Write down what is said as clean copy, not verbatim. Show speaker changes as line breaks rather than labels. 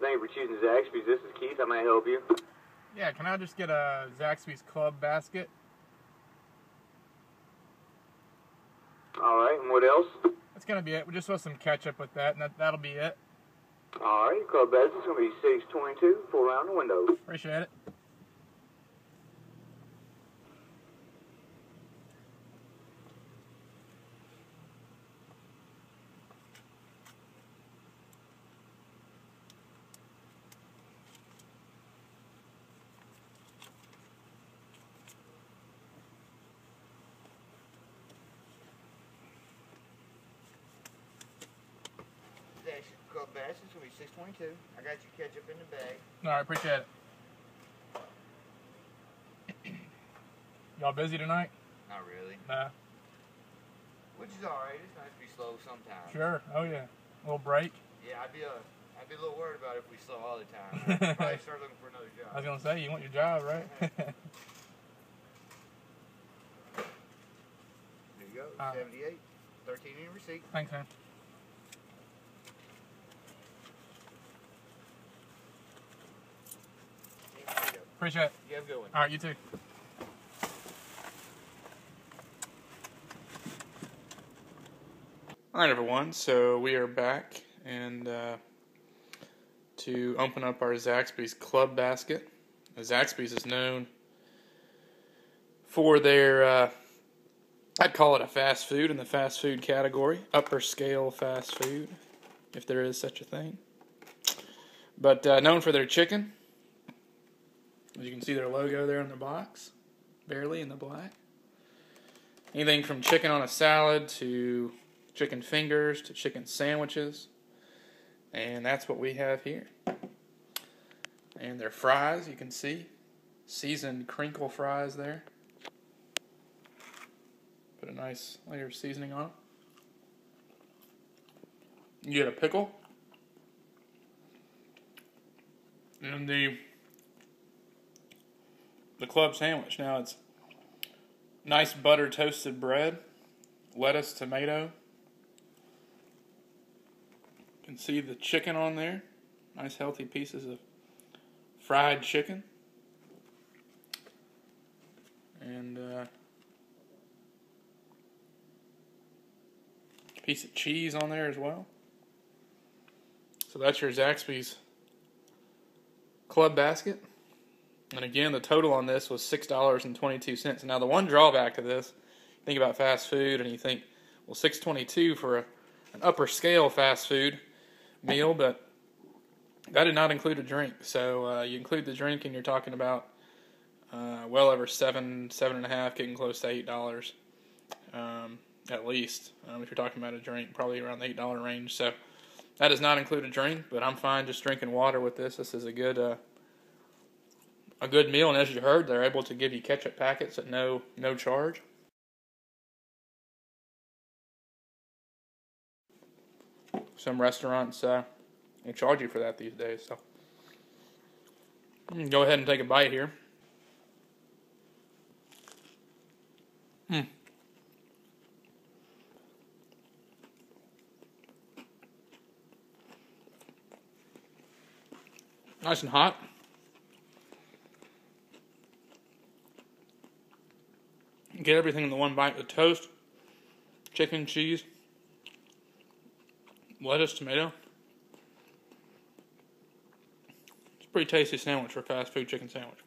Thank you for choosing Zaxby's. This is Keith. How may I help you?
Yeah, can I just get a Zaxby's Club basket?
Alright, and what else?
That's going to be it. We just want some ketchup with that, and that'll be it.
Alright, Club basket's going to be $6.22. Pull around the window.
Appreciate it.
Club bass, it's going to be $6.22. I got your ketchup in the bag.
Alright, appreciate it. Y'all busy tonight?
Not really.
Nah.
Which is alright. It's nice to be slow sometimes.
Sure. Oh yeah. A little break.
Yeah, I'd be a little worried about it if we slow all the time. I'd probably start looking for another job.
I was gonna say, you want your job, right?
There you go. 78. 13 in your receipt.
Thanks, man. Appreciate it.
You have a good one.
All right, you too. All right, everyone. So we are back, and to open up our Zaxby's Club basket. Zaxby's is known for their, I'd call it a fast food in the fast food category, upper scale fast food, if there is such a thing. But known for their chicken. As you can see their logo there in the box, barely in the black. Anything from chicken on a salad to chicken fingers to chicken sandwiches. And that's what we have here. And their fries, you can see. Seasoned crinkle fries there. Put a nice layer of seasoning on it. You get a pickle. And the club sandwich. Now it's nice butter toasted bread, lettuce, tomato. You can see the chicken on there. Nice healthy pieces of fried chicken. And a piece of cheese on there as well. So that's your Zaxby's Club basket. And again, the total on this was $6.22. Now, the one drawback to this, you think about fast food and you think, well, $6.22 for an upper scale fast food meal, but that did not include a drink. So you include the drink and you're talking about well over $7.5, getting close to $8 at least. If you're talking about a drink, probably around the $8 range. So that does not include a drink, but I'm fine just drinking water with this. This is a good meal, and as you heard, they're able to give you ketchup packets at no charge. Some restaurants will charge you for that these days. So go ahead and take a bite here. Nice and hot. Get everything in the one bite. The toast, chicken, cheese, lettuce, tomato. It's a pretty tasty sandwich for a fast food chicken sandwich.